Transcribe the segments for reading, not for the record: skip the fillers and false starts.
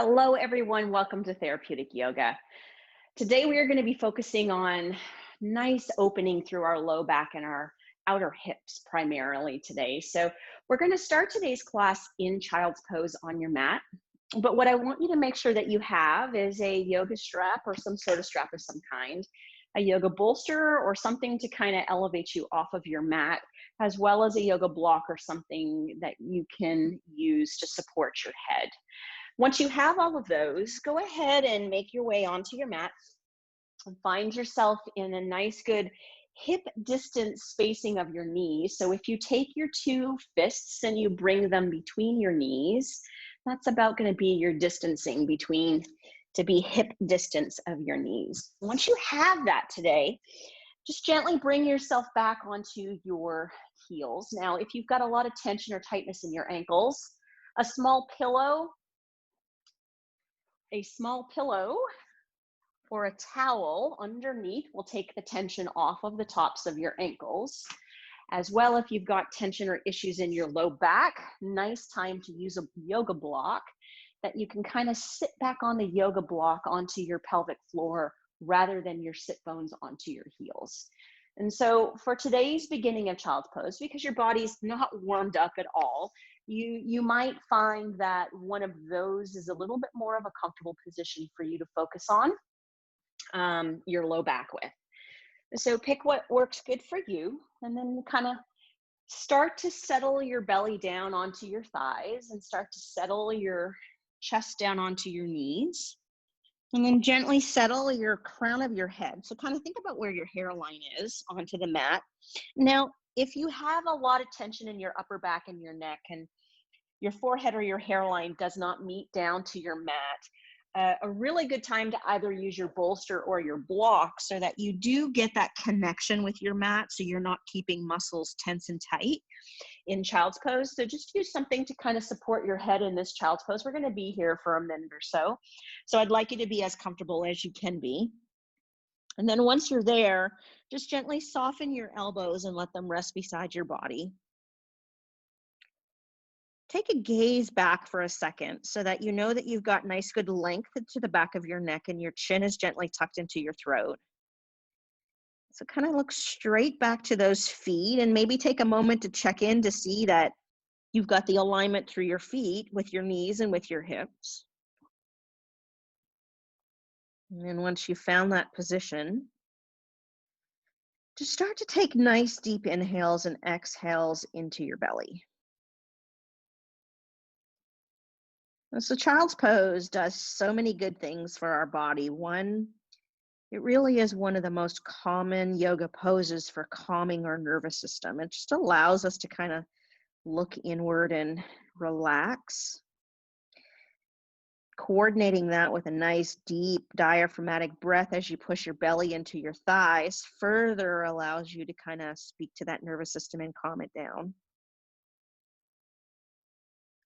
Hello, everyone. Welcome to Therapeutic Yoga. Today, we are going to be focusing on nice opening through our low back and our outer hips primarily today. So we're going to start today's class in child's pose on your mat. But what I want you to make sure that you have is a yoga strap or some sort of strap of some kind, a yoga bolster or something to kind of elevate you off of your mat, as well as a yoga block or something that you can use to support your head. Once you have all of those, go ahead and make your way onto your mat and find yourself in a nice, good hip distance spacing of your knees. So if you take your two fists and you bring them between your knees, that's about going to be your distancing between to be hip distance of your knees. Once you have that today, just gently bring yourself back onto your heels. Now, if you've got a lot of tension or tightness in your ankles, a small pillow or a towel underneath will take the tension off of the tops of your ankles. As well, if you've got tension or issues in your low back, nice time to use a yoga block that you can kind of sit back on the yoga block onto your pelvic floor rather than your sit bones onto your heels. And so for today's beginning of child's pose, because your body's not warmed up at all, you might find that one of those is a little bit more of a comfortable position for you to focus on your low back with. So pick what works good for you, and then kind of start to settle your belly down onto your thighs and start to settle your chest down onto your knees. And then gently settle your crown of your head. So kind of think about where your hairline is onto the mat. Now, if you have a lot of tension in your upper back and your neck and your forehead or your hairline does not meet down to your mat, a really good time to either use your bolster or your block so that you do get that connection with your mat so you're not keeping muscles tense and tight in child's pose. So just use something to kind of support your head in this child's pose. We're going to be here for a minute or so. So I'd like you to be as comfortable as you can be. And then once you're there, just gently soften your elbows and let them rest beside your body. Take a gaze back for a second so that you know that you've got nice good length to the back of your neck and your chin is gently tucked into your throat. So kind of look straight back to those feet and maybe take a moment to check in to see that you've got the alignment through your feet with your knees and with your hips. And then once you've found that position, just start to take nice deep inhales and exhales into your belly. So child's pose does so many good things for our body. One, it really is one of the most common yoga poses for calming our nervous system. It just allows us to kind of look inward and relax. Coordinating that with a nice deep diaphragmatic breath as you push your belly into your thighs further allows you to kind of speak to that nervous system and calm it down.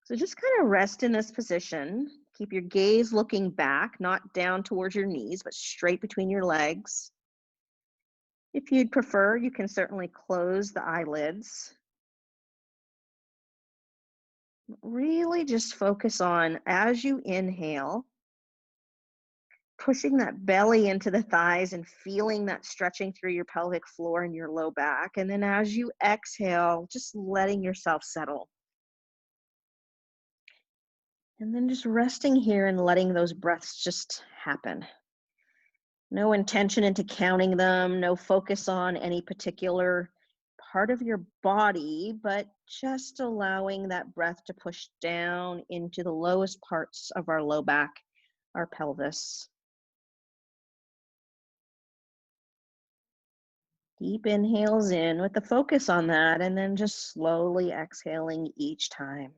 So just kind of rest in this position. Keep your gaze looking back, not down towards your knees, but straight between your legs. If you'd prefer, you can certainly close the eyelids. Really just focus on, as you inhale, pushing that belly into the thighs and feeling that stretching through your pelvic floor and your low back. And then as you exhale, just letting yourself settle. And then just resting here and letting those breaths just happen. No intention into counting them, no focus on any particular part of your body, but just allowing that breath to push down into the lowest parts of our low back, our pelvis. Deep inhales in with the focus on that, and then just slowly exhaling each time.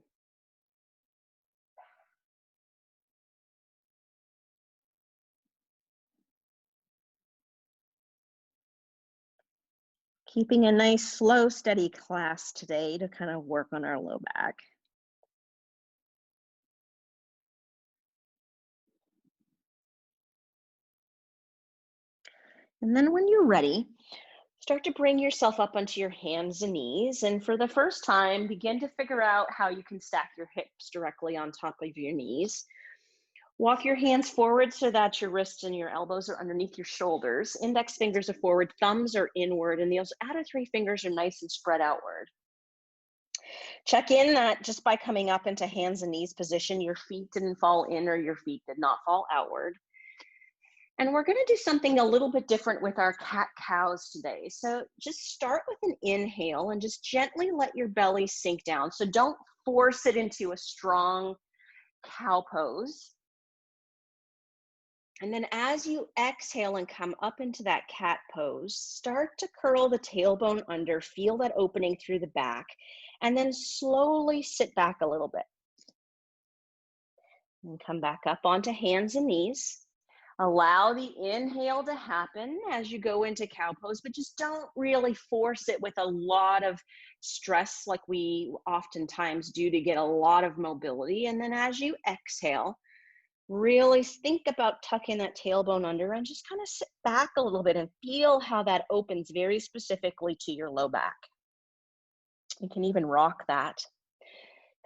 Keeping a nice, slow, steady class today to kind of work on our low back. And then when you're ready, start to bring yourself up onto your hands and knees. And for the first time, begin to figure out how you can stack your hips directly on top of your knees. Walk your hands forward so that your wrists and your elbows are underneath your shoulders. Index fingers are forward, thumbs are inward, and those outer three fingers are nice and spread outward. Check in that just by coming up into hands and knees position, your feet didn't fall in or your feet did not fall outward. And we're going to do something a little bit different with our cat-cows today. So just start with an inhale and just gently let your belly sink down. So don't force it into a strong cow pose. And then as you exhale and come up into that cat pose, start to curl the tailbone under, feel that opening through the back, and then slowly sit back a little bit. And come back up onto hands and knees. Allow the inhale to happen as you go into cow pose, but just don't really force it with a lot of stress like we oftentimes do to get a lot of mobility. And then as you exhale, really think about tucking that tailbone under and just kind of sit back a little bit and feel how that opens very specifically to your low back. You can even rock that.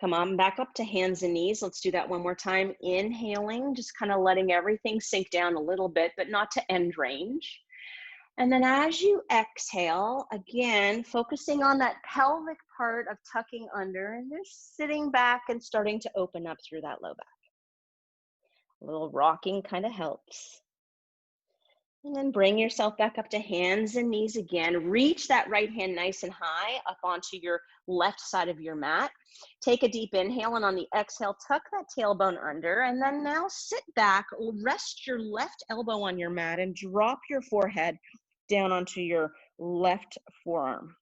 Come on back up to hands and knees. Let's do that one more time. Inhaling, just kind of letting everything sink down a little bit, but not to end range. And then as you exhale, again, focusing on that pelvic part of tucking under and just sitting back and starting to open up through that low back. A little rocking kind of helps. And then bring yourself back up to hands and knees again. Reach that right hand nice and high up onto your left side of your mat. Take a deep inhale, and on the exhale, tuck that tailbone under. And then now sit back, rest your left elbow on your mat, and drop your forehead down onto your left forearm.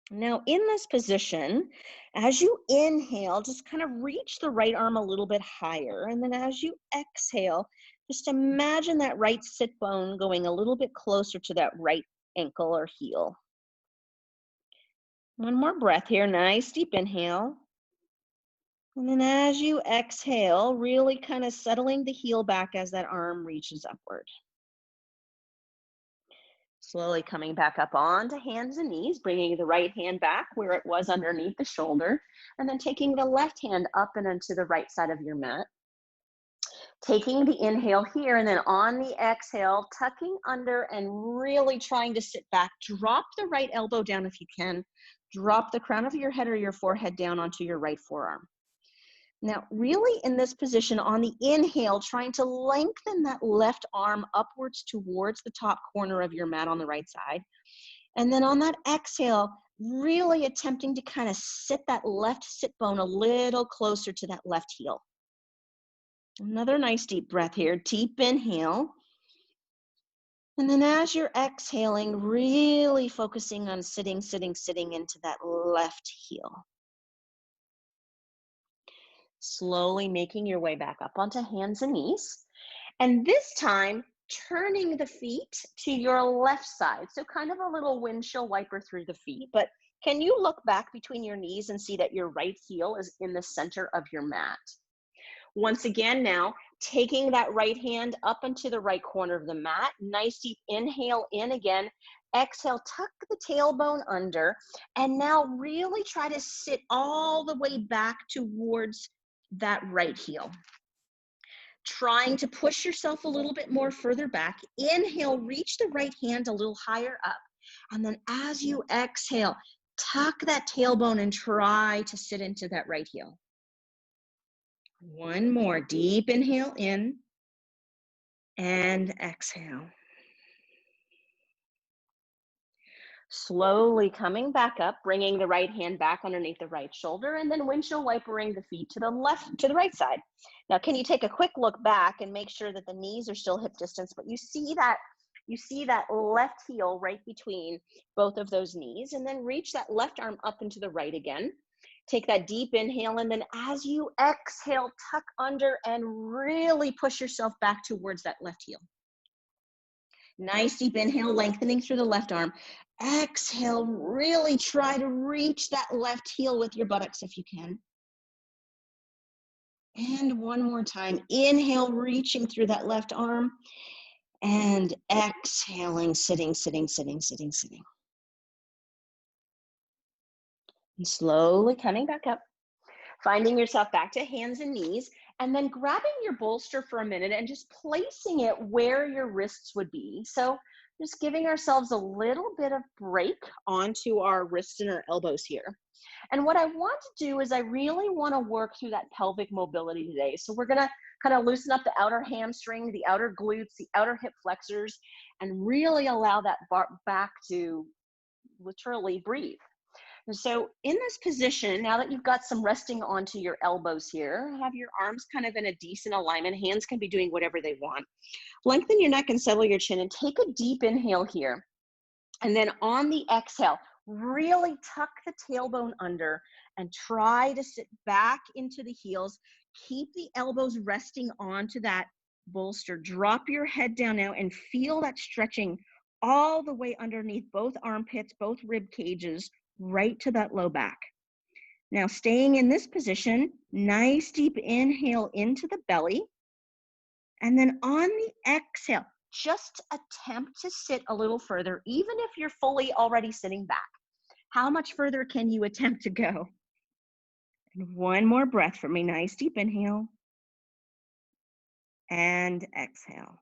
Now in this position, as you inhale, just kind of reach the right arm a little bit higher. And then as you exhale, just imagine that right sit bone going a little bit closer to that right ankle or heel. One more breath here, nice deep inhale. And then as you exhale, really kind of settling the heel back as that arm reaches upward. Slowly coming back up onto hands and knees, bringing the right hand back where it was underneath the shoulder, and then taking the left hand up and into the right side of your mat. Taking the inhale here, and then on the exhale, tucking under and really trying to sit back. Drop the right elbow down if you can. Drop the crown of your head or your forehead down onto your right forearm. Now, really in this position, on the inhale, trying to lengthen that left arm upwards towards the top corner of your mat on the right side. And then on that exhale, really attempting to kind of sit that left sit bone a little closer to that left heel. Another nice deep breath here, deep inhale. And then as you're exhaling, really focusing on sitting into that left heel. Slowly making your way back up onto hands and knees. And this time, turning the feet to your left side. So kind of a little windshield wiper through the feet, but can you look back between your knees and see that your right heel is in the center of your mat? Once again now, taking that right hand up into the right corner of the mat. Nice deep inhale in again. Exhale, tuck the tailbone under, and now really try to sit all the way back towards that right heel. Trying to push yourself a little bit more further back. Inhale, reach the right hand a little higher up. And then as you exhale, tuck that tailbone and try to sit into that right heel. One more deep inhale in and exhale. Slowly coming back up, bringing the right hand back underneath the right shoulder, and then windshield wipering the feet to the right side. Now, can you take a quick look back and make sure that the knees are still hip distance, but you see that left heel right between both of those knees, and then reach that left arm up into the right again. Take that deep inhale, and then as you exhale, tuck under and really push yourself back towards that left heel. Nice deep inhale, lengthening through the left arm. Exhale, really try to reach that left heel with your buttocks if you can. And one more time. Inhale, reaching through that left arm. And exhaling, sitting. And slowly coming back up. Finding yourself back to hands and knees. And then grabbing your bolster for a minute and just placing it where your wrists would be. So just giving ourselves a little bit of break onto our wrists and our elbows here. And what I want to do is I really want to work through that pelvic mobility today. So we're going to kind of loosen up the outer hamstring, the outer glutes, the outer hip flexors, and really allow that back to literally breathe. And so in this position, now that you've got some resting onto your elbows here, have your arms kind of in a decent alignment. Hands can be doing whatever they want. Lengthen your neck and settle your chin and take a deep inhale here. And then on the exhale, really tuck the tailbone under and try to sit back into the heels. Keep the elbows resting onto that bolster. Drop your head down now and feel that stretching all the way underneath both armpits, both rib cages, right to that low back. Now staying in this position, nice deep inhale into the belly. And then on the exhale, just attempt to sit a little further, even if you're fully already sitting back. How much further can you attempt to go? And one more breath for me. Nice deep inhale. And exhale.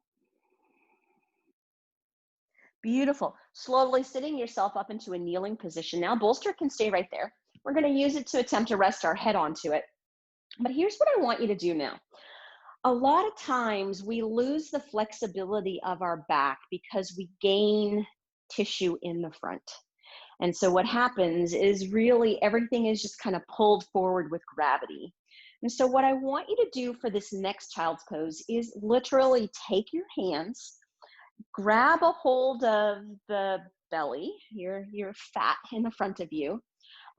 Beautiful. Slowly sitting yourself up into a kneeling position. Now, bolster can stay right there. We're going to use it to attempt to rest our head onto it. But here's what I want you to do now. A lot of times we lose the flexibility of our back because we gain tissue in the front. And so what happens is really everything is just kind of pulled forward with gravity. And so what I want you to do for this next child's pose is literally take your hands, grab a hold of the belly, your fat in the front of you,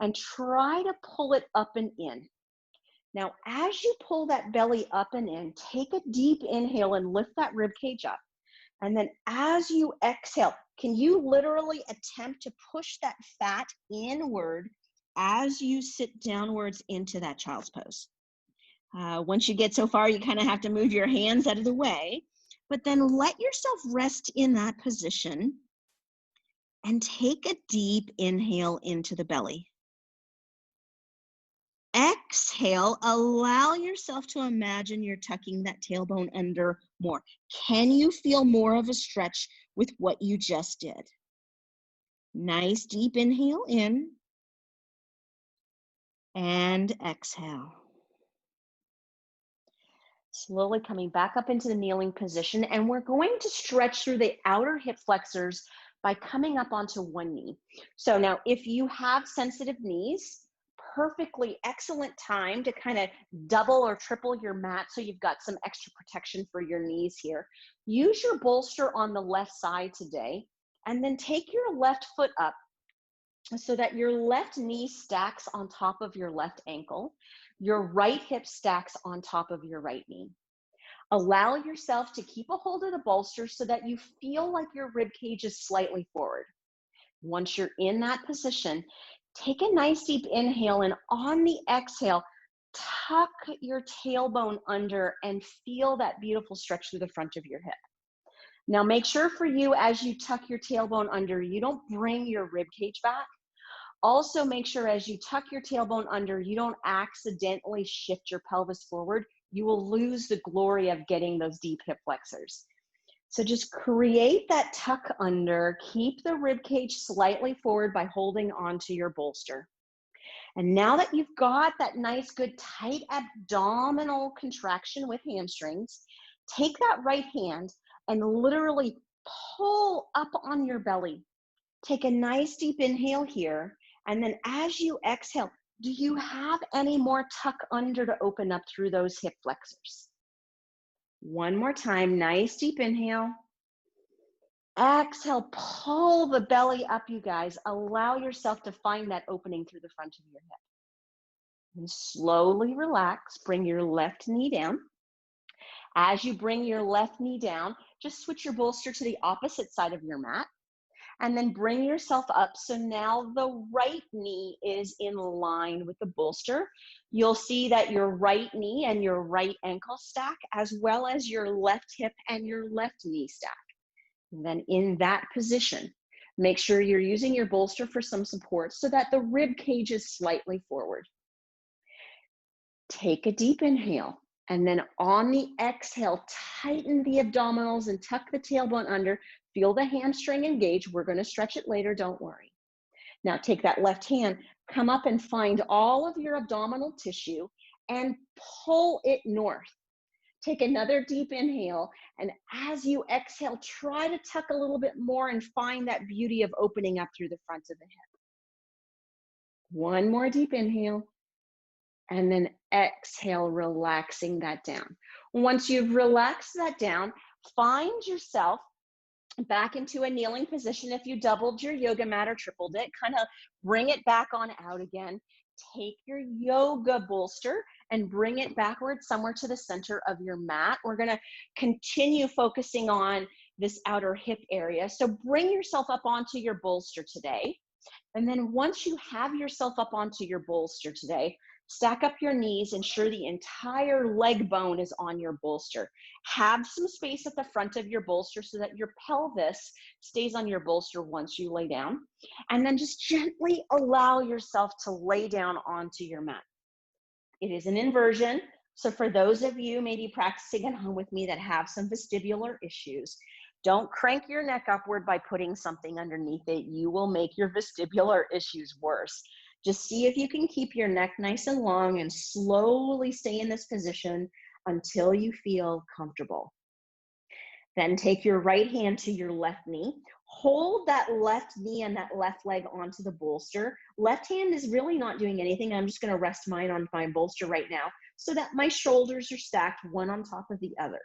and try to pull it up and in. Now, as you pull that belly up and in, take a deep inhale and lift that rib cage up. And then as you exhale, can you literally attempt to push that fat inward as you sit downwards into that child's pose? Once you get so far, you kind of have to move your hands out of the way, but then let yourself rest in that position and take a deep inhale into the belly. Exhale, allow yourself to imagine you're tucking that tailbone under more. Can you feel more of a stretch with what you just did? Nice deep inhale in and exhale. Slowly coming back up into the kneeling position, and we're going to stretch through the outer hip flexors by coming up onto one knee. So now if you have sensitive knees, perfectly excellent time to kind of double or triple your mat so you've got some extra protection for your knees here. Use your bolster on the left side today, and then take your left foot up so that your left knee stacks on top of your left ankle. Your right hip stacks on top of your right knee. Allow yourself to keep a hold of the bolster so that you feel like your rib cage is slightly forward. Once you're in that position, take a nice deep inhale, and on the exhale, tuck your tailbone under and feel that beautiful stretch through the front of your hip. Now make sure for you, as you tuck your tailbone under, you don't bring your rib cage back. Also make sure as you tuck your tailbone under, you don't accidentally shift your pelvis forward. You will lose the glory of getting those deep hip flexors. So just create that tuck under, keep the rib cage slightly forward by holding onto your bolster. And now that you've got that nice, good, tight abdominal contraction with hamstrings, take that right hand and literally pull up on your belly. Take a nice deep inhale here. And then as you exhale, do you have any more tuck under to open up through those hip flexors? One more time, nice deep inhale. Exhale, pull the belly up, you guys. Allow yourself to find that opening through the front of your hip. And slowly relax, bring your left knee down. As you bring your left knee down, just switch your bolster to the opposite side of your mat. And then bring yourself up. So now the right knee is in line with the bolster. You'll see that your right knee and your right ankle stack, as well as your left hip and your left knee stack. And then in that position, make sure you're using your bolster for some support so that the rib cage is slightly forward. Take a deep inhale. And then on the exhale, tighten the abdominals and tuck the tailbone under. Feel the hamstring engage. We're going to stretch it later, don't worry. Now take that left hand, come up and find all of your abdominal tissue and pull it north. Take another deep inhale, and as you exhale, try to tuck a little bit more and find that beauty of opening up through the front of the hip. One more deep inhale, and then exhale, relaxing that down. Once you've relaxed that down, find yourself back into a kneeling position. If you doubled your yoga mat or tripled it, kind of bring it back on out again. Take your yoga bolster and bring it backwards somewhere to the center of your mat. We're going to continue focusing on this outer hip area. So bring yourself up onto your bolster today. And then once you have yourself up onto your bolster today, stack up your knees, ensure the entire leg bone is on your bolster. Have some space at the front of your bolster so that your pelvis stays on your bolster once you lay down. And then just gently allow yourself to lay down onto your mat. It is an inversion. So for those of you maybe practicing at home with me that have some vestibular issues, don't crank your neck upward by putting something underneath it. You will make your vestibular issues worse. Just see if you can keep your neck nice and long and slowly stay in this position until you feel comfortable. Then take your right hand to your left knee. Hold that left knee and that left leg onto the bolster. Left hand is really not doing anything. I'm just going to rest mine on my bolster right now so that my shoulders are stacked one on top of the other.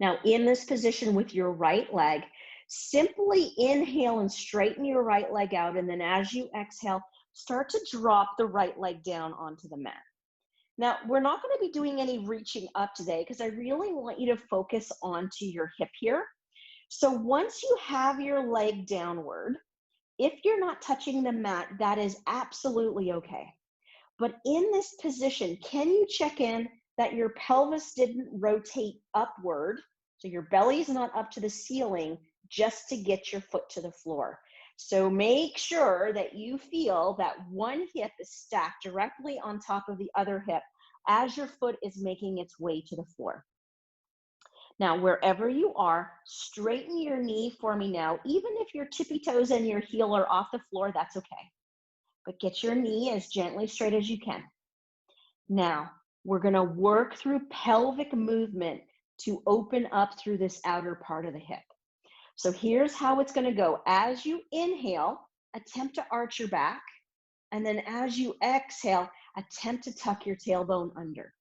Now, in this position with your right leg, simply inhale and straighten your right leg out. And then as you exhale, start to drop the right leg down onto the mat. Now, we're not going to be doing any reaching up today because I really want you to focus onto your hip here. So once you have your leg downward, if you're not touching the mat, that is absolutely okay. But in this position, can you check in that your pelvis didn't rotate upward? So your belly is not up to the ceiling just to get your foot to the floor. So make sure that you feel that one hip is stacked directly on top of the other hip as your foot is making its way to the floor. Now, wherever you are, straighten your knee for me now. Even if your tippy toes and your heel are off the floor, that's okay. But get your knee as gently straight as you can. Now, we're going to work through pelvic movement to open up through this outer part of the hip. So here's how it's going to go. As you inhale, attempt to arch your back. And then as you exhale, attempt to tuck your tailbone under.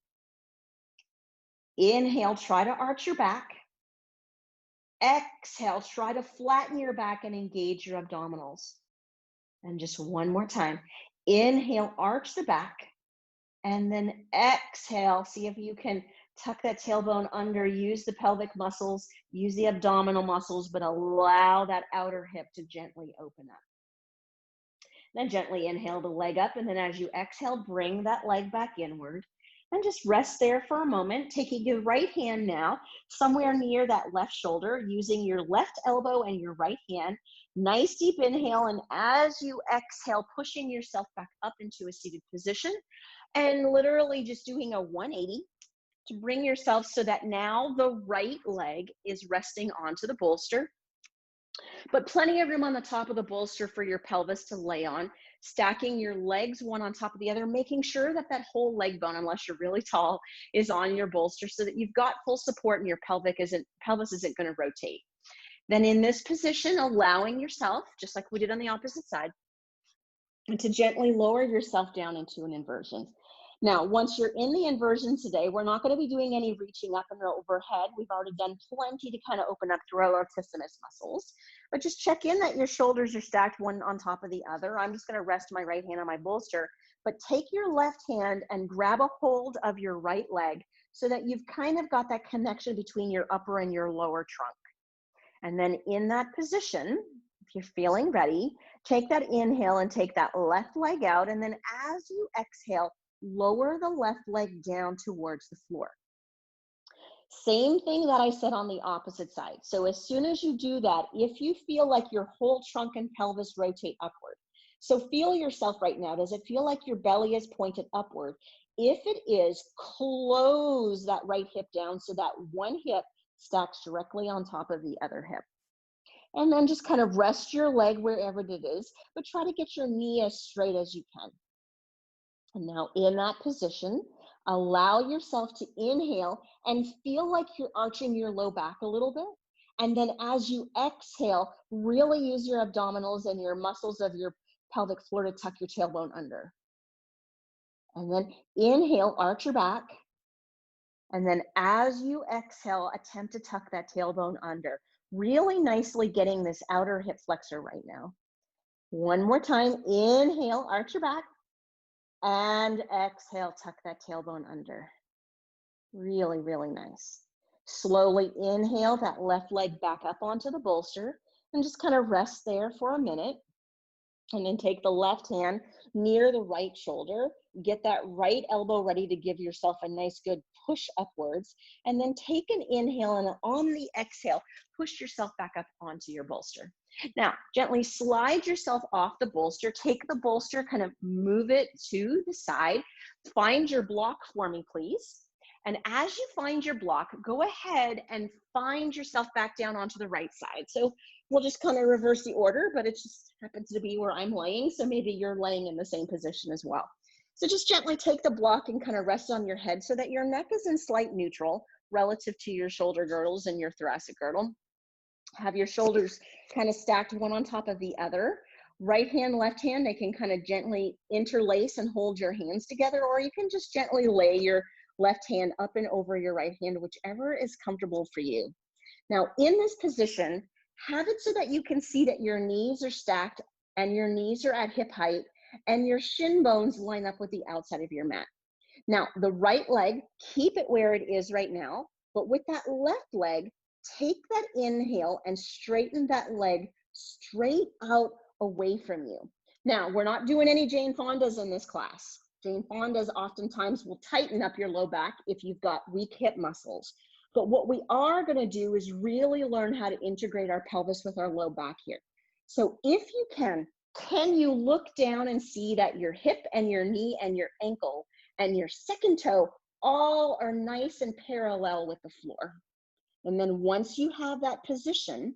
Inhale, try to arch your back. Exhale, try to flatten your back and engage your abdominals. And just one more time. Inhale, arch the back. And then exhale, see if you can tuck that tailbone under, use the pelvic muscles, use the abdominal muscles, but allow that outer hip to gently open up. Then gently inhale the leg up, and then as you exhale, bring that leg back inward. And just rest there for a moment, taking your right hand now somewhere near that left shoulder, using your left elbow and your right hand. Nice deep inhale, and as you exhale, pushing yourself back up into a seated position, and literally just doing a 180 to bring yourself so that now the right leg is resting onto the bolster, but plenty of room on the top of the bolster for your pelvis to lay on, stacking your legs one on top of the other, making sure that that whole leg bone, unless you're really tall, is on your bolster so that you've got full support and your pelvis isn't going to rotate. Then in this position, allowing yourself, just like we did on the opposite side, to gently lower yourself down into an inversion. Now, once you're in the inversion today, we're not going to be doing any reaching up and overhead. We've already done plenty to kind of open up through our latissimus muscles, but just check in that your shoulders are stacked one on top of the other. I'm just going to rest my right hand on my bolster, but take your left hand and grab a hold of your right leg so that you've kind of got that connection between your upper and your lower trunk. And then in that position, if you're feeling ready, take that inhale and take that left leg out. And then as you exhale, lower the left leg down towards the floor. Same thing that I said on the opposite side. So as soon as you do that, if you feel like your whole trunk and pelvis rotate upward, So feel yourself right now. Does it feel like your belly is pointed upward? If it is, close that right hip down so that one hip stacks directly on top of the other hip. And then just kind of rest your leg wherever it is, but try to get your knee as straight as you can. And now in that position, allow yourself to inhale and feel like you're arching your low back a little bit. And then as you exhale, really use your abdominals and your muscles of your pelvic floor to tuck your tailbone under. And then inhale, arch your back. And then as you exhale, attempt to tuck that tailbone under. Really nicely getting this outer hip flexor right now. One more time, inhale, arch your back. And exhale, tuck that tailbone under. Really, really nice. Slowly inhale that left leg back up onto the bolster and just kind of rest there for a minute. And then take the left hand near the right shoulder. Get that right elbow ready to give yourself a nice good push upwards. And then take an inhale, and on the exhale, push yourself back up onto your bolster. Now, gently slide yourself off the bolster. Take the bolster, kind of move it to the side. Find your block for me, please. And as you find your block, go ahead and find yourself back down onto the right side. So we'll just kind of reverse the order, but it just happens to be where I'm laying. So maybe you're laying in the same position as well. So just gently take the block and kind of rest on your head so that your neck is in slight neutral relative to your shoulder girdles and your thoracic girdle. Have your shoulders kind of stacked one on top of the other. Right hand, left hand, they can kind of gently interlace and hold your hands together, or you can just gently lay your left hand up and over your right hand, whichever is comfortable for you. Now, in this position, have it so that you can see that your knees are stacked and your knees are at hip height and your shin bones line up with the outside of your mat. Now, the right leg, keep it where it is right now, but with that left leg, take that inhale and straighten that leg straight out away from you. Now, we're not doing any Jane Fondas in this class. Jane Fondas oftentimes will tighten up your low back if you've got weak hip muscles. But what we are going to do is really learn how to integrate our pelvis with our low back here. So if you can you look down and see that your hip and your knee and your ankle and your second toe all are nice and parallel with the floor? And then once you have that position,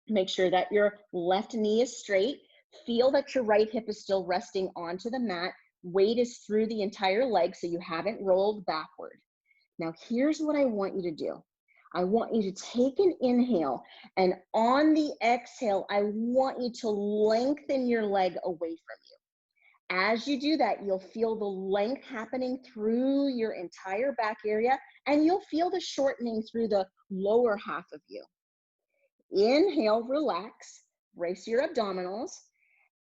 make sure that your left knee is straight. Feel that your right hip is still resting onto the mat. Weight is through the entire leg, so you haven't rolled backward. Now, here's what I want you to do. I want you to take an inhale, and on the exhale, I want you to lengthen your leg away from you. As you do that, you'll feel the length happening through your entire back area, and you'll feel the shortening through the lower half of you. Inhale, relax, brace your abdominals.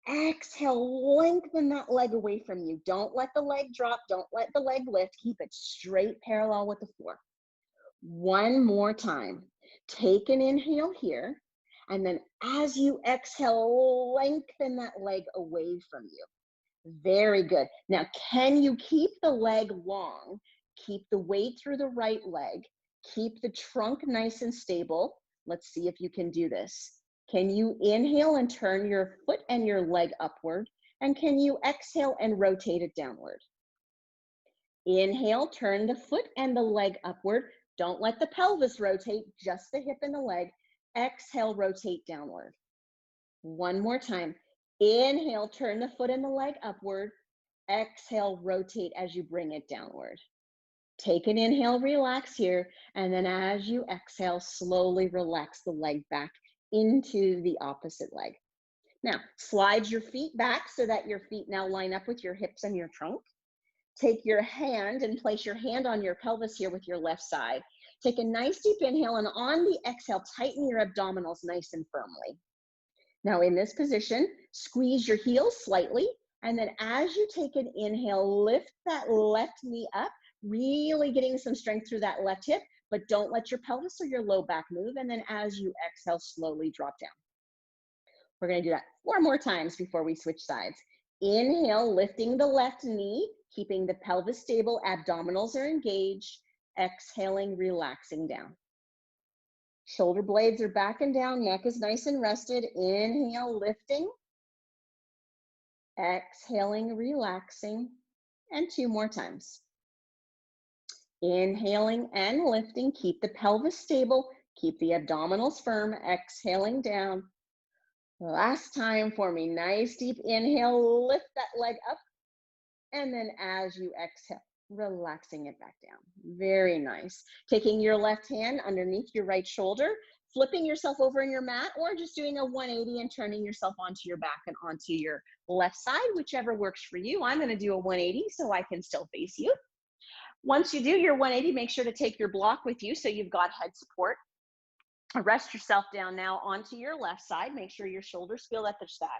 Exhale, lengthen that leg away from you. Don't let the leg drop. Don't let the leg lift. Keep it straight parallel with the floor. One more time. Take an inhale here. And then as you exhale, lengthen that leg away from you. Very good. Now, can you keep the leg long? Keep the weight through the right leg. Keep the trunk nice and stable. Let's see if you can do this. Can you inhale and turn your foot and your leg upward? And can you exhale and rotate it downward? Inhale, turn the foot and the leg upward. Don't let the pelvis rotate, just the hip and the leg. Exhale, rotate downward. One more time. Inhale, turn the foot and the leg upward. Exhale, rotate as you bring it downward. Take an inhale, relax here. And then as you exhale, slowly relax the leg back into the opposite leg. Now, slide your feet back so that your feet now line up with your hips and your trunk. Take your hand and place your hand on your pelvis here with your left side. Take a nice deep inhale, and on the exhale, tighten your abdominals nice and firmly. Now in this position, squeeze your heels slightly, and then as you take an inhale, lift that left knee up, really getting some strength through that left hip, but don't let your pelvis or your low back move. And then as you exhale, slowly drop down. We're going to do that 4 more times before we switch sides. Inhale, lifting the left knee, keeping the pelvis stable, abdominals are engaged. Exhaling, relaxing down. Shoulder blades are back and down, neck is nice and rested. Inhale, lifting. exhaling, relaxing, and 2 more times. Inhaling and lifting, keep the pelvis stable, keep the abdominals firm, exhaling down. Last time for me, nice deep inhale, lift that leg up, and then as you exhale, relaxing it back down. Very nice. Taking your left hand underneath your right shoulder, flipping yourself over in your mat, or just doing a 180 and turning yourself onto your back and onto your left side, whichever works for you. I'm going to do a 180 so I can still face you. Once you do your 180, make sure to take your block with you so you've got head support. Rest yourself down now onto your left side. Make sure your shoulders feel that they're stacked.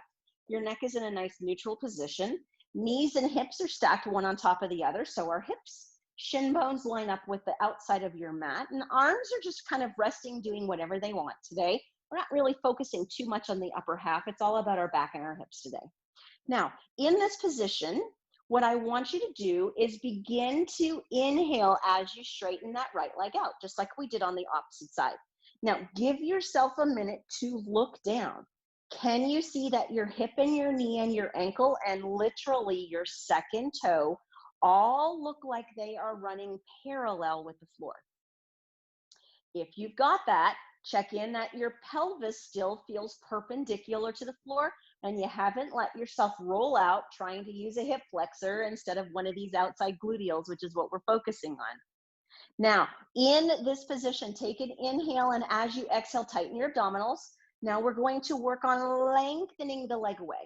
Your neck is in a nice neutral position. Knees and hips are stacked one on top of the other. So our hips, shin bones line up with the outside of your mat, and arms are just kind of resting, doing whatever they want today. We're not really focusing too much on the upper half. It's all about our back and our hips today. Now, in this position, what I want you to do is begin to inhale as you straighten that right leg out, just like we did on the opposite side. Now, give yourself a minute to look down. Can you see that your hip and your knee and your ankle and literally your second toe all look like they are running parallel with the floor? If you've got that, check in that your pelvis still feels perpendicular to the floor and you haven't let yourself roll out trying to use a hip flexor instead of one of these outside gluteals, which is what we're focusing on. Now, in this position, take an inhale, and as you exhale, tighten your abdominals. Now we're going to work on lengthening the leg away.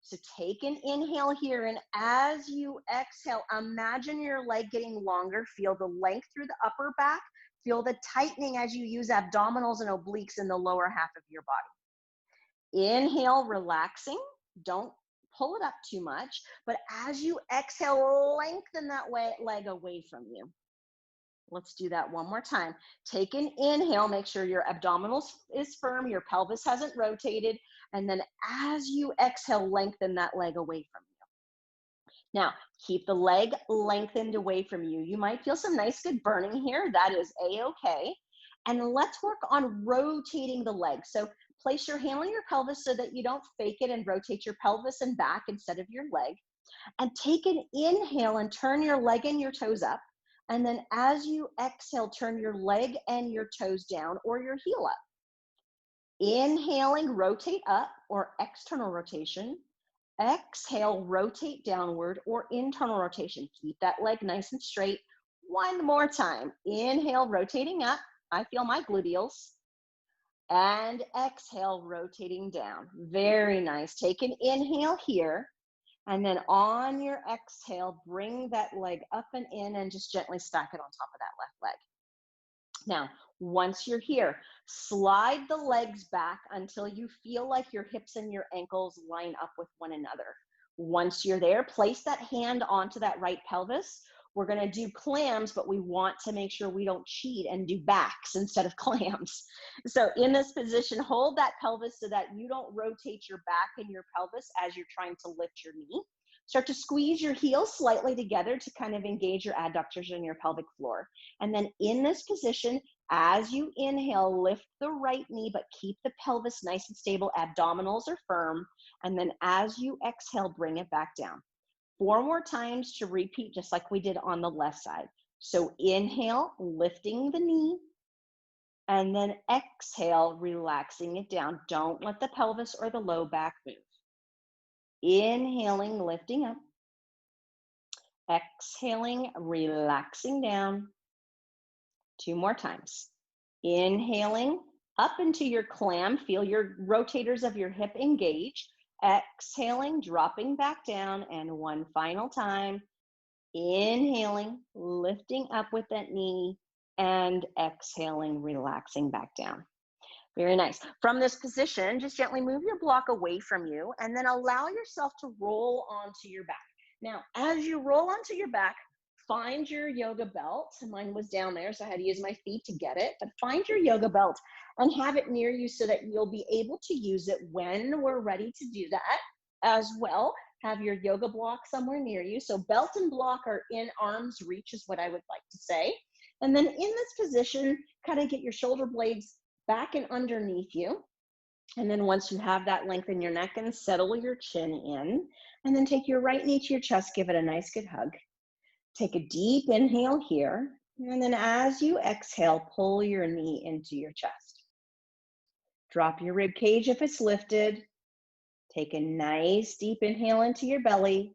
So take an inhale here, and as you exhale, imagine your leg getting longer. Feel the length through the upper back. Feel the tightening as you use abdominals and obliques in the lower half of your body. Inhale, relaxing. Don't pull it up too much, but as you exhale, lengthen that leg away from you. Let's do that one more time. Take an inhale, make sure your abdominals is firm, your pelvis hasn't rotated, and then as you exhale, lengthen that leg away from you. Now, keep the leg lengthened away from you. You might feel some nice good burning here. That is a-okay. And let's work on rotating the leg. So place your hand on your pelvis so that you don't fake it and rotate your pelvis and back instead of your leg. And take an inhale and turn your leg and your toes up. And then as you exhale, turn your leg and your toes down or your heel up. Inhaling, rotate up or external rotation. Exhale, rotate downward or internal rotation. Keep that leg nice and straight. One more time. Inhale, rotating up. I feel my gluteals. And exhale, rotating down. Very nice. Take an inhale here. And then on your exhale, bring that leg up and in and just gently stack it on top of that left leg. Now, once you're here, slide the legs back until you feel like your hips and your ankles line up with one another. Once you're there, place that hand onto that right pelvis. We're going to do clams, but we want to make sure we don't cheat and do backs instead of clams. So in this position, hold that pelvis so that you don't rotate your back and your pelvis as you're trying to lift your knee. Start to squeeze your heels slightly together to kind of engage your adductors and your pelvic floor. And then in this position, as you inhale, lift the right knee, but keep the pelvis nice and stable. Abdominals are firm. And then as you exhale, bring it back down. 4 more times to repeat, just like we did on the left side. So inhale, lifting the knee, and then exhale, relaxing it down. Don't let the pelvis or the low back move. Inhaling, lifting up. Exhaling, relaxing down. 2 more times. Inhaling up into your clam. Feel your rotators of your hip engage. Exhaling, dropping back down, and one final time. Inhaling, lifting up with that knee, and exhaling, relaxing back down. Very nice. From this position, just gently move your block away from you, and then allow yourself to roll onto your back. Now, as you roll onto your back, find your yoga belt. Mine was down there, so I had to use my feet to get it, but find your yoga belt and have it near you so that you'll be able to use it when we're ready to do that. As well, have your yoga block somewhere near you. So belt and block are in arm's reach is what I would like to say. And then in this position, kind of get your shoulder blades back and underneath you. And then once you have that, lengthen your neck and settle your chin in. And then take your right knee to your chest, give it a nice good hug. Take a deep inhale here. And then as you exhale, pull your knee into your chest. Drop your rib cage if it's lifted. Take a nice deep inhale into your belly.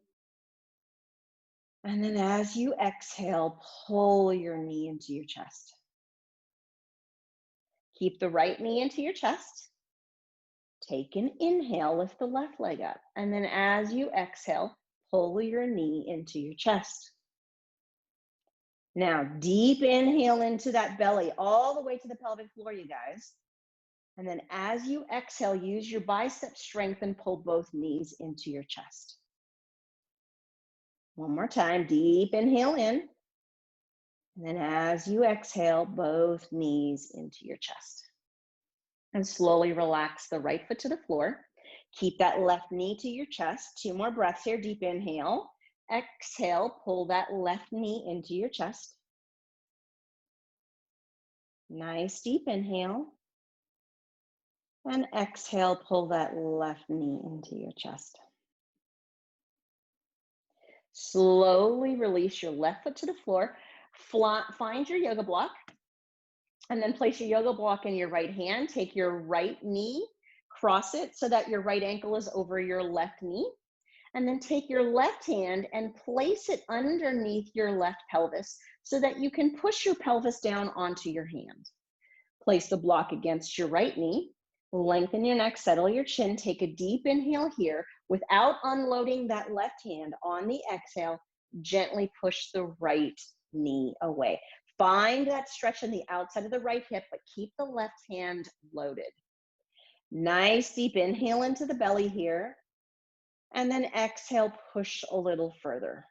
And then as you exhale, pull your knee into your chest. Keep the right knee into your chest. Take an inhale, lift the left leg up. And then as you exhale, pull your knee into your chest. Now, deep inhale into that belly, all the way to the pelvic floor, you guys. And then as you exhale, use your bicep strength and pull both knees into your chest. One more time, deep inhale in. And then as you exhale, both knees into your chest. And slowly relax the right foot to the floor. Keep that left knee to your chest. 2 more breaths here. Deep inhale. Exhale, pull that left knee into your chest. Nice deep inhale. And exhale, pull that left knee into your chest. Slowly release your left foot to the floor. Find your yoga block. And then place your yoga block in your right hand. Take your right knee, cross it so that your right ankle is over your left knee. And then take your left hand and place it underneath your left pelvis so that you can push your pelvis down onto your hand. Place the block against your right knee. Lengthen your neck, settle your chin. Take a deep inhale here. Without unloading that left hand, on the exhale, gently push the right knee away. Find that stretch on the outside of the right hip, but keep the left hand loaded. Nice deep inhale into the belly here. And then exhale, push a little further.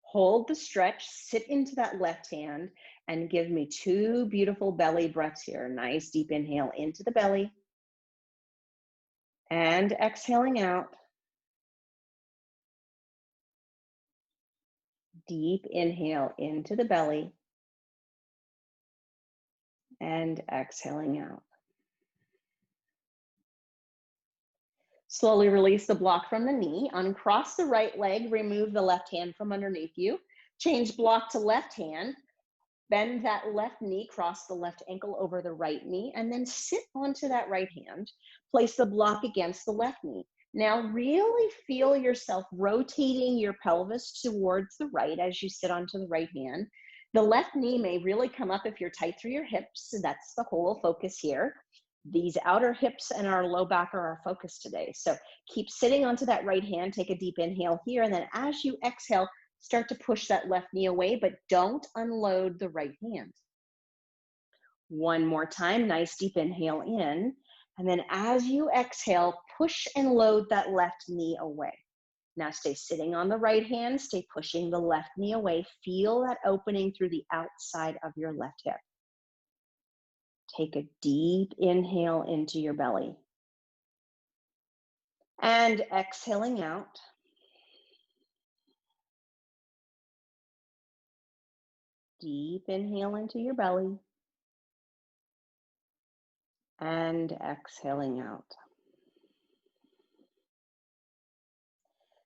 Hold the stretch, sit into that left hand, and give me 2 beautiful belly breaths here. Nice deep inhale into the belly. And exhaling out. Deep inhale into the belly. And exhaling out. Slowly release the block from the knee. Uncross the right leg. Remove the left hand from underneath you. Change block to left hand. Bend that left knee, cross the left ankle over the right knee, and then sit onto that right hand. Place the block against the left knee. Now really feel yourself rotating your pelvis towards the right as you sit onto the right hand. The left knee may really come up if you're tight through your hips. That's the whole focus here. These outer hips and our low back are our focus today. So keep sitting onto that right hand. Take a deep inhale here, and then as you exhale, start to push that left knee away, but don't unload the right hand. One more time, nice deep inhale in. And then as you exhale, push and load that left knee away. Now stay sitting on the right hand, stay pushing the left knee away. Feel that opening through the outside of your left hip. Take a deep inhale into your belly. And exhaling out. Deep inhale into your belly. And exhaling out.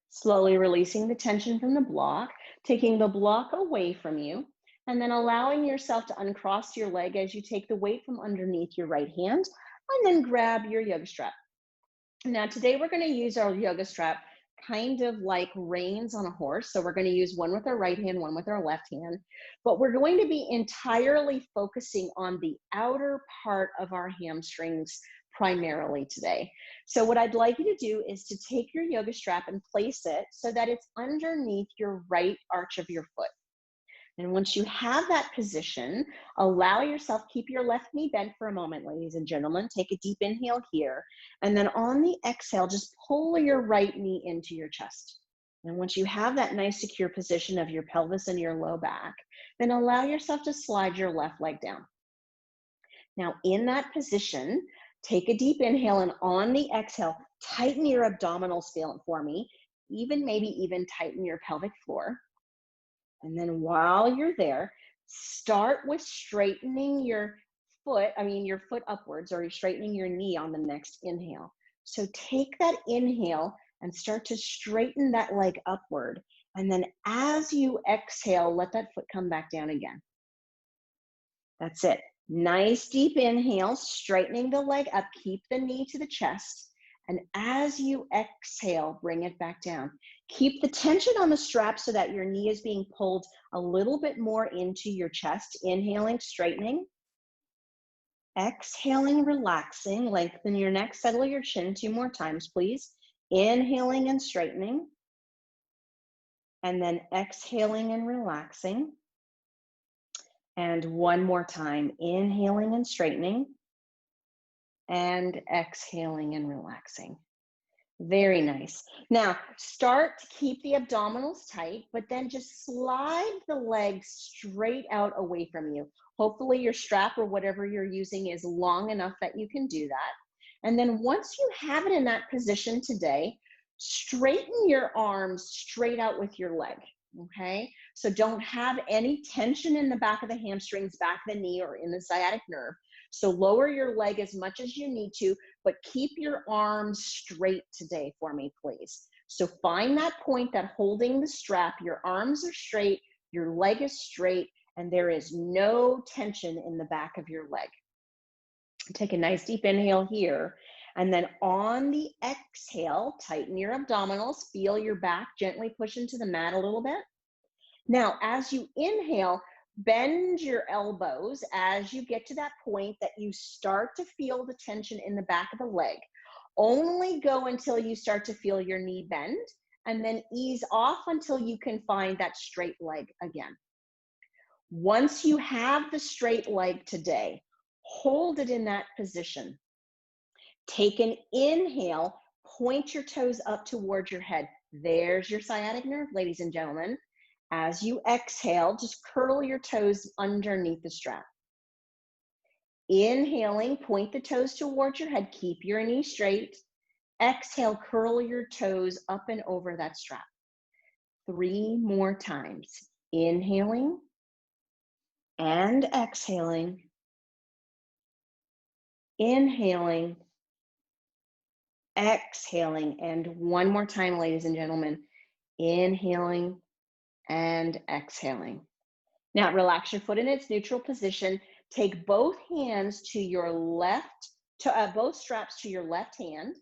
Slowly releasing the tension from the block, taking the block away from you, and then allowing yourself to uncross your leg as you take the weight from underneath your right hand, and then grab your yoga strap. Now today we're going to use our yoga strap kind of like reins on a horse. So we're going to use one with our right hand, one with our left hand, but we're going to be entirely focusing on the outer part of our hamstrings primarily today. So what I'd like you to do is to take your yoga strap and place it so that it's underneath your right arch of your foot. And once you have that position, allow yourself, keep your left knee bent for a moment, ladies and gentlemen. Take a deep inhale here. And then on the exhale, just pull your right knee into your chest. And once you have that nice secure position of your pelvis and your low back, then allow yourself to slide your left leg down. Now in that position, take a deep inhale, and on the exhale, tighten your abdominals for me. Maybe even tighten your pelvic floor. And then while you're there, start with straightening your your foot upwards, or you're straightening your knee on the next inhale. So take that inhale and start to straighten that leg upward. And then as you exhale, let that foot come back down again. That's it. Nice deep inhale, straightening the leg up, keep the knee to the chest. And as you exhale, bring it back down. Keep the tension on the strap so that your knee is being pulled a little bit more into your chest. Inhaling, straightening. Exhaling, relaxing. Lengthen your neck, settle your chin 2 more times, please. Inhaling and straightening. And then exhaling and relaxing. And 1 more time, inhaling and straightening. And exhaling and relaxing. Very nice. Now, start to keep the abdominals tight, but then just slide the legs straight out away from you. Hopefully your strap or whatever you're using is long enough that you can do that. And then once you have it in that position today, straighten your arms straight out with your leg, okay? So don't have any tension in the back of the hamstrings, back of the knee, or in the sciatic nerve. So lower your leg as much as you need to, but keep your arms straight today for me, please. So find that point that holding the strap, your arms are straight, your leg is straight, and there is no tension in the back of your leg. Take a nice deep inhale here. And then on the exhale, tighten your abdominals, feel your back gently push into the mat a little bit. Now, as you inhale, bend your elbows as you get to that point that you start to feel the tension in the back of the leg. Only go until you start to feel your knee bend, and then ease off until you can find that straight leg again. Once you have the straight leg today, hold it in that position. Take an inhale, point your toes up towards your head. There's your sciatic nerve, ladies and gentlemen. As you exhale, just curl your toes underneath the strap. Inhaling, point the toes towards your head. Keep your knee straight. Exhale, curl your toes up and over that strap. 3 more times. Inhaling and exhaling. Inhaling, exhaling, and 1 more time, ladies and gentlemen. Inhaling and exhaling. Now, relax your foot in its neutral position. Take both hands to your left, both straps to your left hand.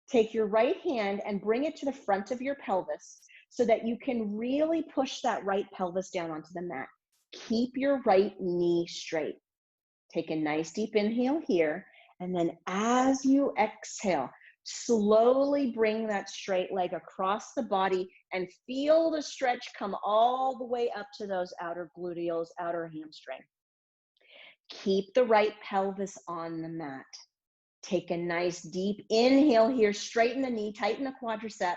Take your right hand and bring it to the front of your pelvis so that you can really push that right pelvis down onto the mat. Keep your right knee straight. Take a nice deep inhale here. And then as you exhale, slowly bring that straight leg across the body and feel the stretch come all the way up to those outer gluteals, outer hamstring. Keep the right pelvis on the mat. Take a nice deep inhale here, straighten the knee, tighten the quadricep,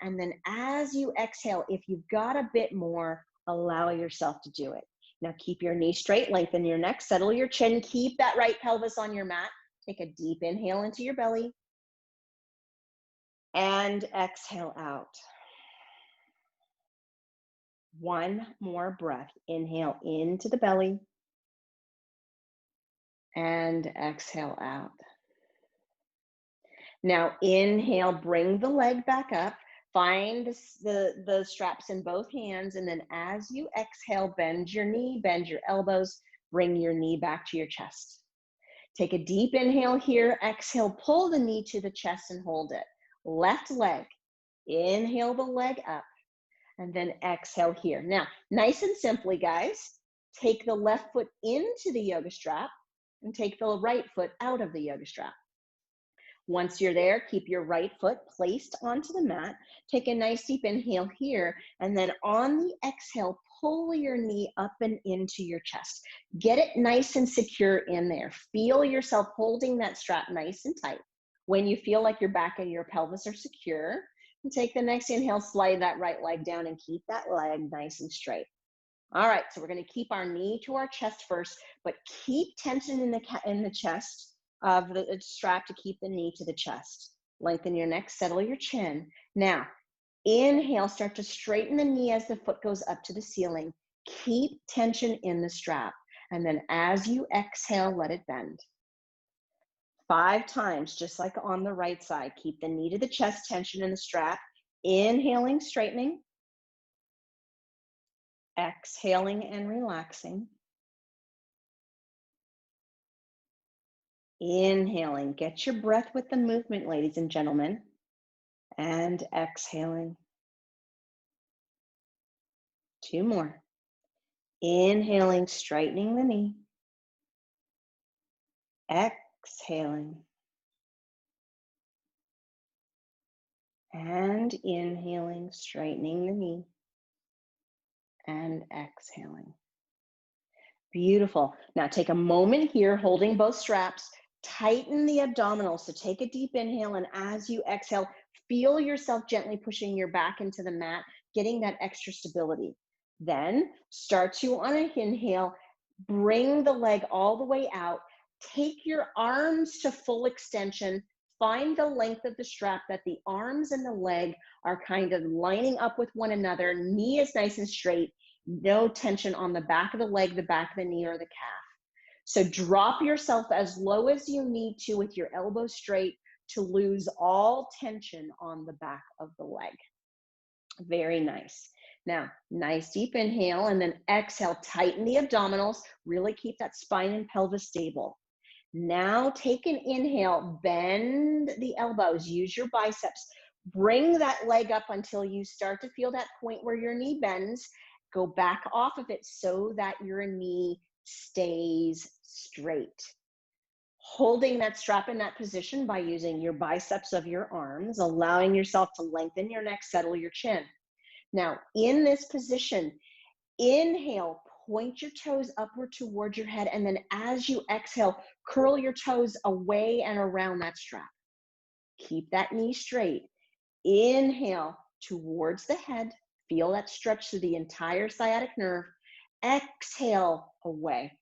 and then as you exhale, if you've got a bit more, allow yourself to do it. Now keep your knee straight, lengthen your neck, settle your chin, keep that right pelvis on your mat. Take a deep inhale into your belly and exhale out. 1 more breath. Inhale into the belly and exhale out. Now inhale, bring the leg back up. Find the straps in both hands, and then as you exhale, bend your knee, bend your elbows, bring your knee back to your chest. Take a deep inhale here, exhale, pull the knee to the chest and hold it. Left leg, inhale the leg up, and then exhale here. Now, nice and simply, guys, take the left foot into the yoga strap and take the right foot out of the yoga strap. Once you're there, keep your right foot placed onto the mat. Take a nice deep inhale here, and then on the exhale, pull your knee up and into your chest. Get it nice and secure in there. Feel yourself holding that strap nice and tight. When you feel like your back and your pelvis are secure, and take the next inhale, slide that right leg down and keep that leg nice and straight. All right, so we're gonna keep our knee to our chest first, but keep tension in the chest of the strap to keep the knee to the chest. Lengthen your neck, settle your chin. Now, inhale, start to straighten the knee as the foot goes up to the ceiling. Keep tension in the strap. And then as you exhale, let it bend. 5 times, just like on the right side. Keep the knee to the chest, tension in the strap. Inhaling, straightening. Exhaling and relaxing. Inhaling, get your breath with the movement, ladies and gentlemen. And exhaling. 2 more. Inhaling, straightening the knee. Exhaling. And inhaling, straightening the knee. And exhaling. Beautiful. Now take a moment here, holding both straps. Tighten the abdominals. So take a deep inhale, and as you exhale, feel yourself gently pushing your back into the mat, getting that extra stability. Then start to, on an inhale, bring the leg all the way out. Take your arms to full extension. Find the length of the strap that the arms and the leg are kind of lining up with one another. Knee is nice and straight. No tension on the back of the leg, the back of the knee, or the calf. So drop yourself as low as you need to with your elbows straight to lose all tension on the back of the leg. Very nice. Now, nice deep inhale, and then exhale, tighten the abdominals, really keep that spine and pelvis stable. Now take an inhale, bend the elbows, use your biceps, bring that leg up until you start to feel that point where your knee bends. Go back off of it so that your knee stays straight. Holding that strap in that position by using your biceps of your arms, allowing yourself to lengthen your neck, settle your chin. Now, in this position, inhale, point your toes upward towards your head, and then as you exhale, curl your toes away and around that strap. Keep that knee straight. Inhale towards the head. Feel that stretch through the entire sciatic nerve. Exhale away.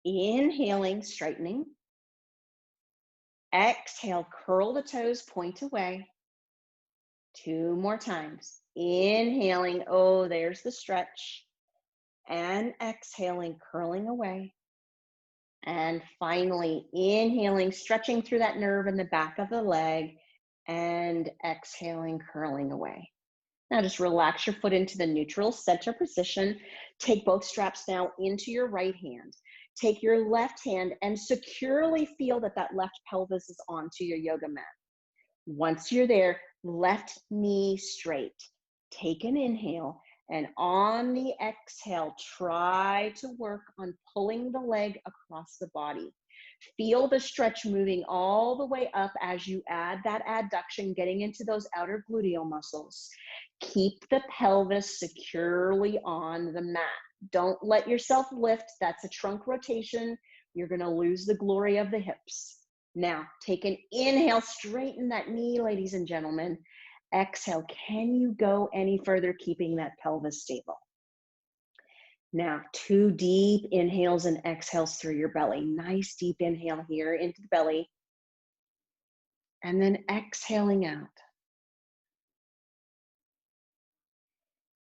Inhaling, straightening. Exhale, curl the toes, point away. 2 more times. Inhaling, oh, there's the stretch. And exhaling, curling away. And finally, inhaling, stretching through that nerve in the back of the leg. And exhaling, curling away. Now just relax your foot into the neutral center position. Take both straps now into your right hand. Take your left hand and securely feel that that left pelvis is onto your yoga mat. Once you're there, left knee straight. Take an inhale, and on the exhale, try to work on pulling the leg across the body. Feel the stretch moving all the way up as you add that adduction, getting into those outer gluteal muscles. Keep the pelvis securely on the mat. Don't let yourself lift. That's a trunk rotation. You're going to lose the glory of the hips. Now, take an inhale, straighten that knee, ladies and gentlemen. Exhale, can you go any further, keeping that pelvis stable? Now, 2 deep inhales and exhales through your belly. Nice deep inhale here into the belly. And then exhaling out.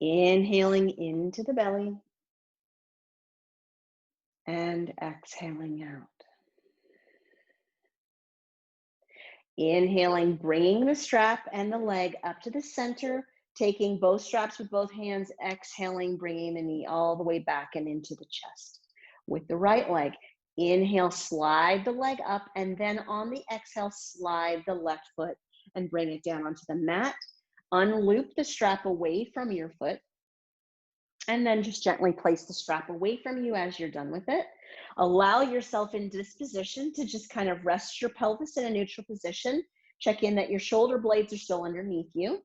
Inhaling into the belly. And exhaling out. Inhaling, bringing the strap and the leg up to the center, taking both straps with both hands, exhaling, bringing the knee all the way back and into the chest. With the right leg, inhale, slide the leg up, and then on the exhale, slide the left foot and bring it down onto the mat. Unloop the strap away from your foot, and then just gently place the strap away from you as you're done with it. Allow yourself in this position to just kind of rest your pelvis in a neutral position. Check in that your shoulder blades are still underneath you.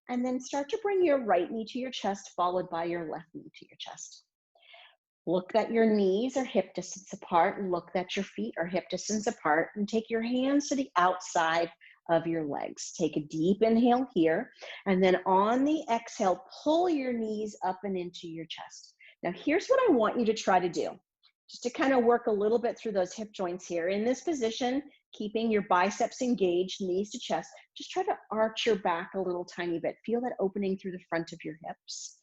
And then start to bring your right knee to your chest, followed by your left knee to your chest. Look that your knees are hip distance apart, and look that your feet are hip distance apart, and take your hands to the outside of your legs. Take a deep inhale here, and then on the exhale, pull your knees up and into your chest. Now, here's what I want you to try to do, just to kind of work a little bit through those hip joints here. In this position, keeping your biceps engaged, knees to chest, just try to arch your back a little tiny bit. Feel that opening through the front of your hips.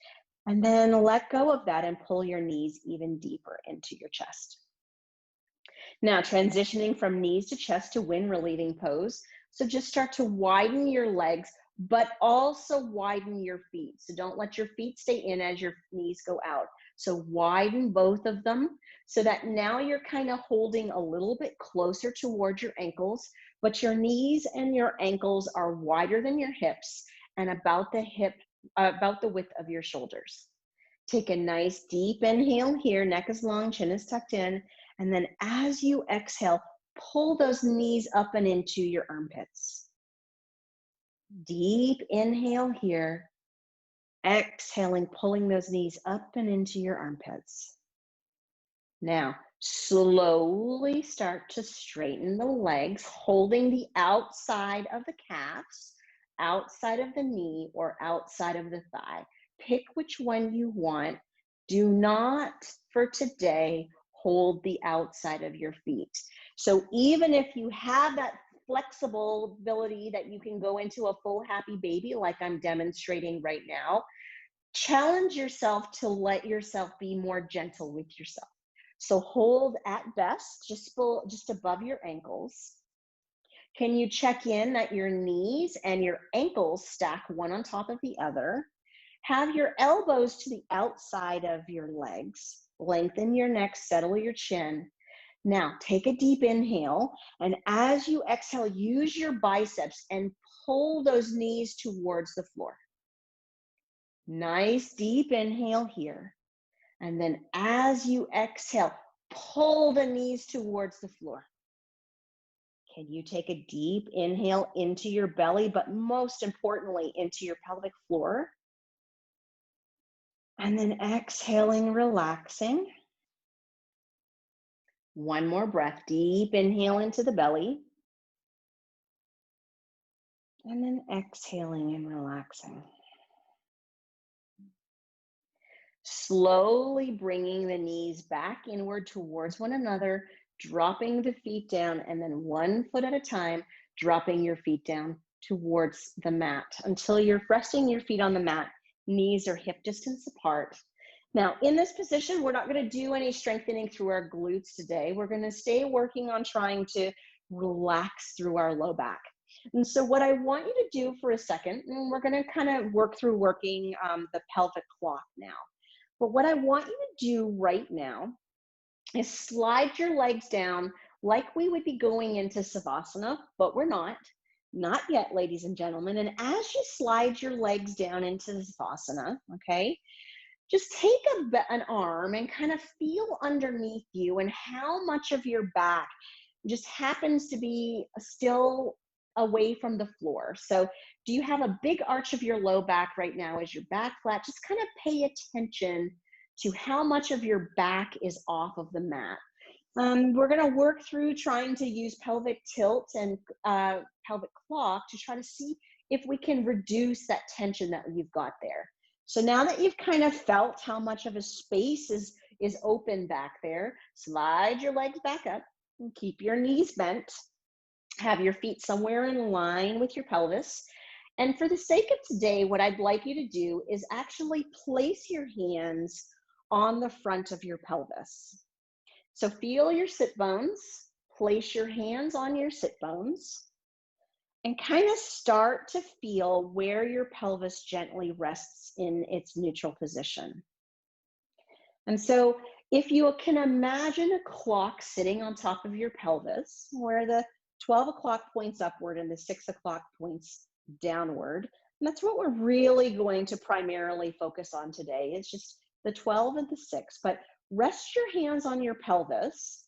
And then let go of that and pull your knees even deeper into your chest. Now, transitioning from knees to chest to wind relieving pose. So just start to widen your legs, but also widen your feet. So don't let your feet stay in as your knees go out. So widen both of them so that now you're kind of holding a little bit closer towards your ankles, but your knees and your ankles are wider than your hips and about the width of your shoulders. Take a nice deep inhale here, neck is long, chin is tucked in. And then as you exhale, pull those knees up and into your armpits. Deep inhale here. Exhaling, pulling those knees up and into your armpits. Now, slowly start to straighten the legs, holding the outside of the calves, outside of the knee, or outside of the thigh. Pick which one you want. Do not, for today, hold the outside of your feet. So even if you have that flexible ability that you can go into a full happy baby like I'm demonstrating right now, challenge yourself to let yourself be more gentle with yourself. So hold at best, just above your ankles. Can you check in that your knees and your ankles stack one on top of the other? Have your elbows to the outside of your legs. Lengthen your neck, settle your chin. Now, take a deep inhale, and as you exhale, use your biceps and pull those knees towards the floor. Nice deep inhale here. And then as you exhale, pull the knees towards the floor. Can you take a deep inhale into your belly, but most importantly, into your pelvic floor? And then exhaling, relaxing. One more breath, deep inhale into the belly. And then exhaling and relaxing. Slowly bringing the knees back inward towards one another, dropping the feet down, and then one foot at a time, dropping your feet down towards the mat until you're resting your feet on the mat. Knees are hip distance apart. Now, in this position, we're not going to do any strengthening through our glutes today. We're going to stay working on trying to relax through our low back. And so what I want you to do for a second, and we're going to kind of work through working the pelvic clock now. But what I want you to do right now is slide your legs down like we would be going into Savasana, but we're not yet, ladies and gentlemen. And as you slide your legs down into Savasana, okay, just take an arm and kind of feel underneath you and how much of your back just happens to be still away from the floor. So do you have a big arch of your low back right now? Is your back flat? Just kind of pay attention to how much of your back is off of the mat. We're going to work through trying to use pelvic tilt and pelvic clock to try to see if we can reduce that tension that you've got there. So now that you've kind of felt how much of a space is open back there, slide your legs back up and keep your knees bent. Have your feet somewhere in line with your pelvis. And for the sake of today, what I'd like you to do is actually place your hands on the front of your pelvis. So feel your sit bones, place your hands on your sit bones, and kind of start to feel where your pelvis gently rests in its neutral position. And so if you can imagine a clock sitting on top of your pelvis, where the 12 o'clock points upward and the 6 o'clock points downward, and that's what we're really going to primarily focus on today. It's just the 12 and the 6, but rest your hands on your pelvis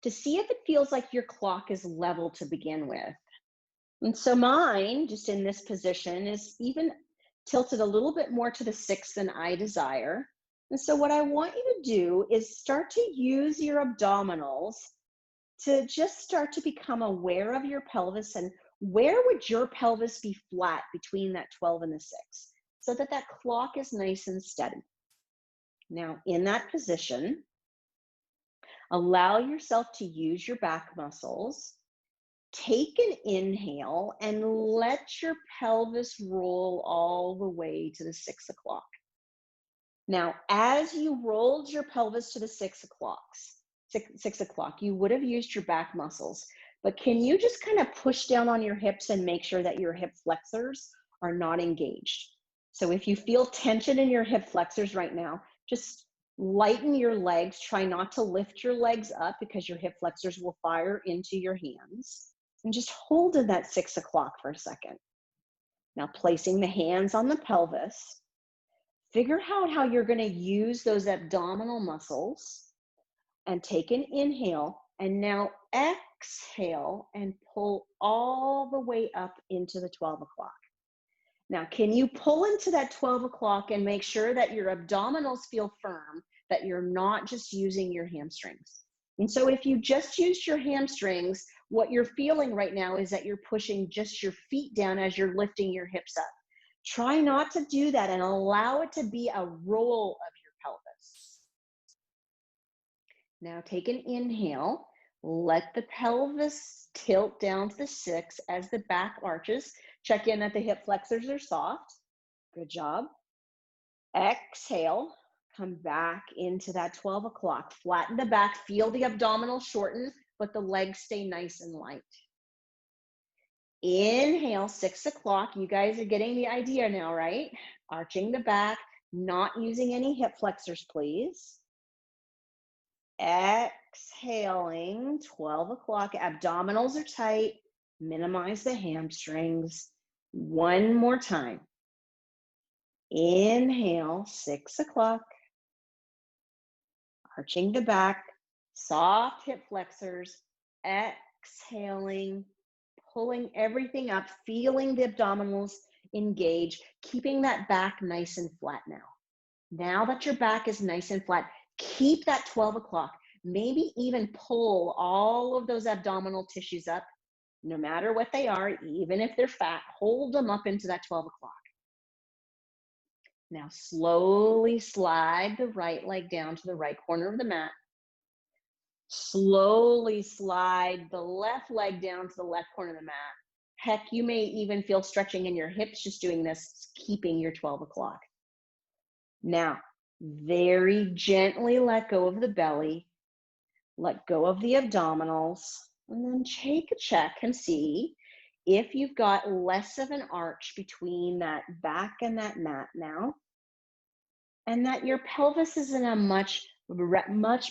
to see if it feels like your clock is level to begin with. And so mine, just in this position, is even tilted a little bit more to the 6 than I desire. And so what I want you to do is start to use your abdominals to just start to become aware of your pelvis and where would your pelvis be flat between that 12 and the 6 so that that clock is nice and steady. Now, in that position, allow yourself to use your back muscles. Take an inhale and let your pelvis roll all the way to the 6 o'clock. Now, as you rolled your pelvis to the 6 o'clock, you would have used your back muscles, but can you just kind of push down on your hips and make sure that your hip flexors are not engaged? So if you feel tension in your hip flexors right now, just lighten your legs. Try not to lift your legs up because your hip flexors will fire into your hands. And just hold in that 6 o'clock for a second. Now, placing the hands on the pelvis, figure out how you're going to use those abdominal muscles and take an inhale. And now exhale and pull all the way up into the 12 o'clock. Now, can you pull into that 12 o'clock and make sure that your abdominals feel firm, that you're not just using your hamstrings? And so if you just used your hamstrings, what you're feeling right now is that you're pushing just your feet down as you're lifting your hips up. Try not to do that and allow it to be a roll of your pelvis. Now take an inhale. Let the pelvis tilt down to the 6 as the back arches. Check in that the hip flexors are soft. Good job. Exhale. Come back into that 12 o'clock. Flatten the back. Feel the abdominals shorten, but the legs stay nice and light. Inhale, 6 o'clock. You guys are getting the idea now, right? Arching the back, not using any hip flexors, please. Exhaling, 12 o'clock. Abdominals are tight. Minimize the hamstrings. One more time. Inhale, 6 o'clock. Arching the back, soft hip flexors. Exhaling, pulling everything up, feeling the abdominals engage, keeping that back nice and flat now. Now that your back is nice and flat, keep that 12 o'clock. Maybe even pull all of those abdominal tissues up, no matter what they are, even if they're fat, hold them up into that 12 o'clock. Now slowly slide the right leg down to the right corner of the mat. Slowly slide the left leg down to the left corner of the mat. Heck, you may even feel stretching in your hips just doing this, keeping your 12 o'clock. Now, very gently let go of the belly, let go of the abdominals, and then take a check and see if you've got less of an arch between that back and that mat now, and that your pelvis is in a much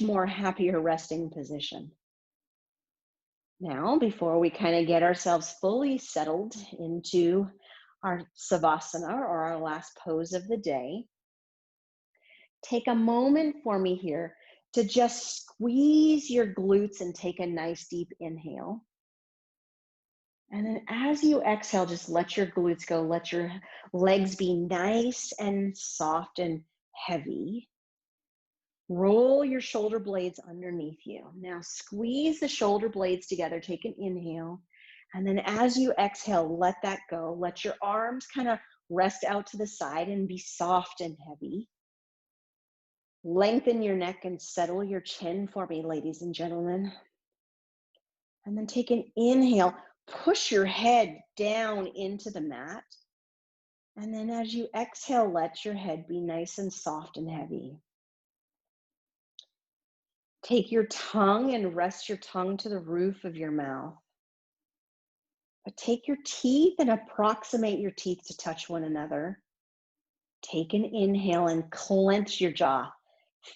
more happier resting position. Now, before we kind of get ourselves fully settled into our savasana, or our last pose of the day, take a moment for me here to just squeeze your glutes and take a nice deep inhale. And then as you exhale, just let your glutes go. Let your legs be nice and soft and heavy. Roll your shoulder blades underneath you. Now squeeze the shoulder blades together. Take an inhale. And then as you exhale, let that go. Let your arms kind of rest out to the side and be soft and heavy. Lengthen your neck and settle your chin for me, ladies and gentlemen. And then take an inhale. Push your head down into the mat. And then as you exhale, let your head be nice and soft and heavy. Take your tongue and rest your tongue to the roof of your mouth. But take your teeth and approximate your teeth to touch one another. Take an inhale and clench your jaw.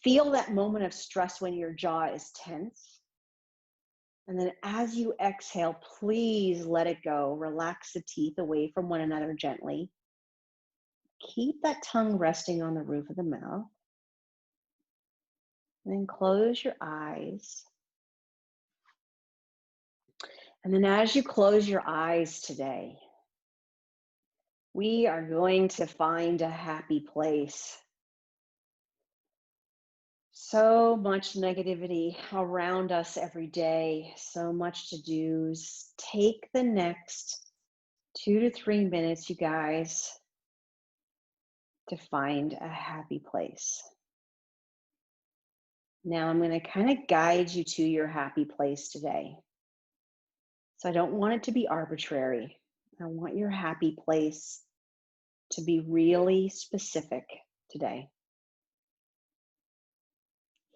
Feel that moment of stress when your jaw is tense. And then as you exhale, please let it go. Relax the teeth away from one another gently. Keep that tongue resting on the roof of the mouth. And then close your eyes. And then as you close your eyes today, we are going to find a happy place. So much negativity around us every day, so much to do. Take the next 2 to 3 minutes, you guys, to find a happy place. Now I'm going to kind of guide you to your happy place today. So I don't want it to be arbitrary. I want your happy place to be really specific today.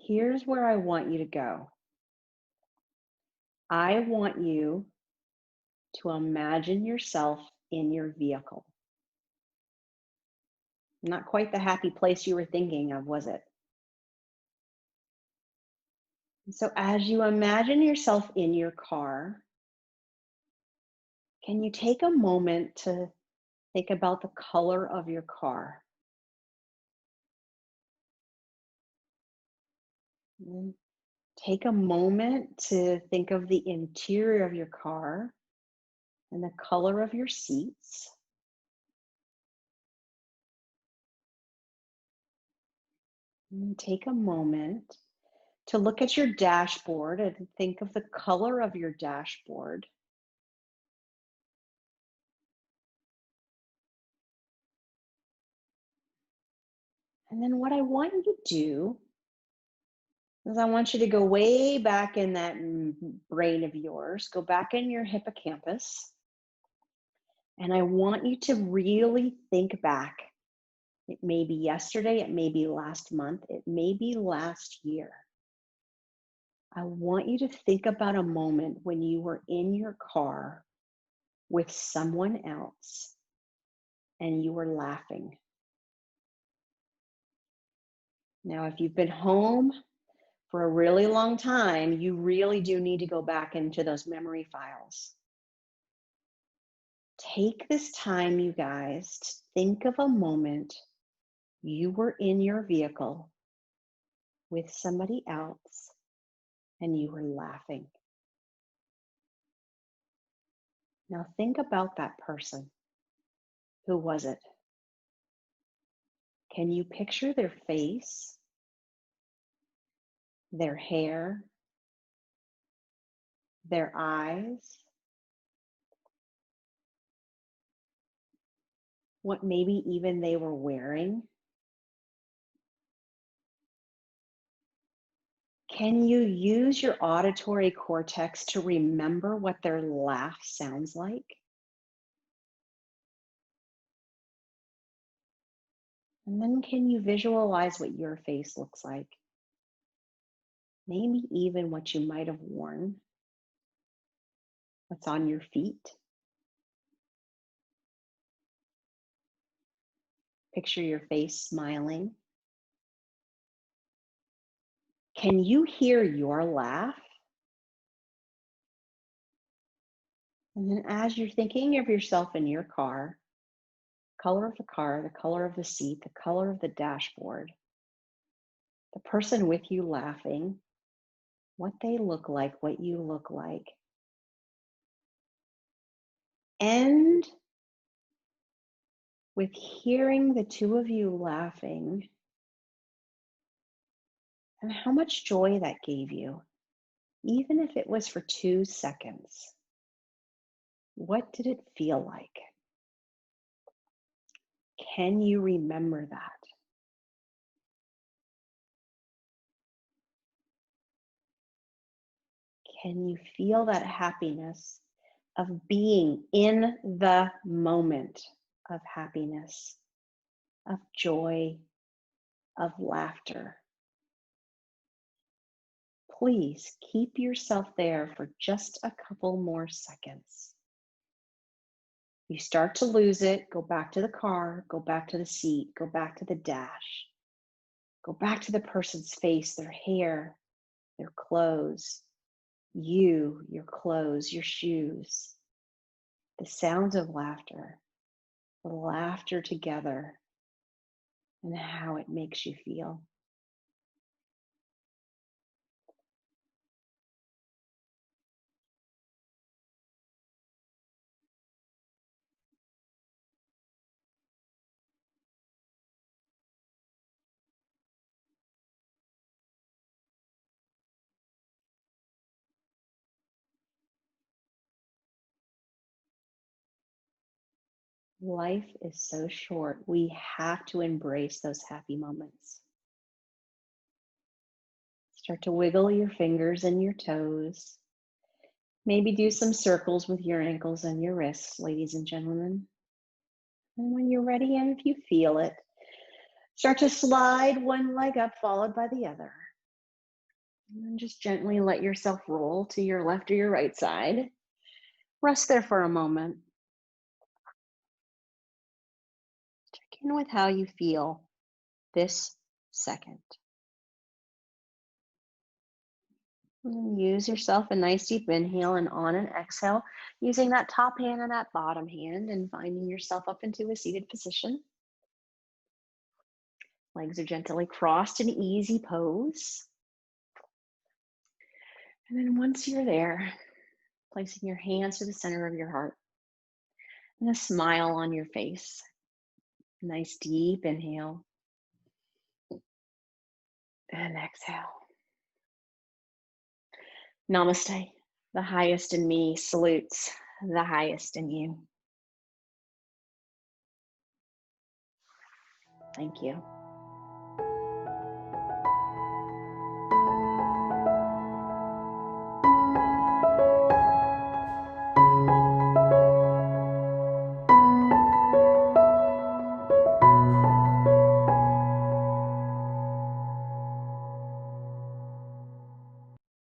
Here's where I want you to go. I want you to imagine yourself in your vehicle. Not quite the happy place you were thinking of, was it? So as you imagine yourself in your car, can you take a moment to think about the color of your car? And take a moment to think of the interior of your car and the color of your seats. And take a moment to look at your dashboard and think of the color of your dashboard. And then what I want you to do is I want you to go way back in that brain of yours, go back in your hippocampus, and I want you to really think back. It may be yesterday, it may be last month, it may be last year. I want you to think about a moment when you were in your car with someone else and you were laughing. Now, if you've been home for a really long time, you really do need to go back into those memory files. Take this time, you guys, to think of a moment you were in your vehicle with somebody else and you were laughing. Now think about that person. Who was it? Can you picture their face, their hair, their eyes? What maybe even they were wearing? Can you use your auditory cortex to remember what their laugh sounds like? And then can you visualize what your face looks like? Maybe even what you might have worn, what's on your feet. Picture your face smiling. Can you hear your laugh? And then as you're thinking of yourself in your car, color of the car, the color of the seat, the color of the dashboard, the person with you laughing, what they look like, what you look like. End with hearing the two of you laughing and how much joy that gave you, even if it was for 2 seconds. What did it feel like? Can you remember that? Can you feel that happiness of being in the moment of happiness, of joy, of laughter? Please keep yourself there for just a couple more seconds. You start to lose it, go back to the car, go back to the seat, go back to the dash, go back to the person's face, their hair, their clothes, you, your clothes, your shoes, the sounds of laughter, the laughter together, and how it makes you feel. Life is so short. We have to embrace those happy moments. Start to wiggle your fingers and your toes. Maybe do some circles with your ankles and your wrists, ladies and gentlemen. And when you're ready, and if you feel it, start to slide one leg up, followed by the other. And then just gently let yourself roll to your left or your right side. Rest there for a moment. Check in with how you feel this second. And use yourself a nice deep inhale, and on an exhale, using that top hand and that bottom hand and finding yourself up into a seated position. Legs are gently crossed in easy pose. And then once you're there, placing your hands to the center of your heart and a smile on your face. Nice deep inhale and exhale. Namaste. The highest in me salutes the highest in you. Thank you.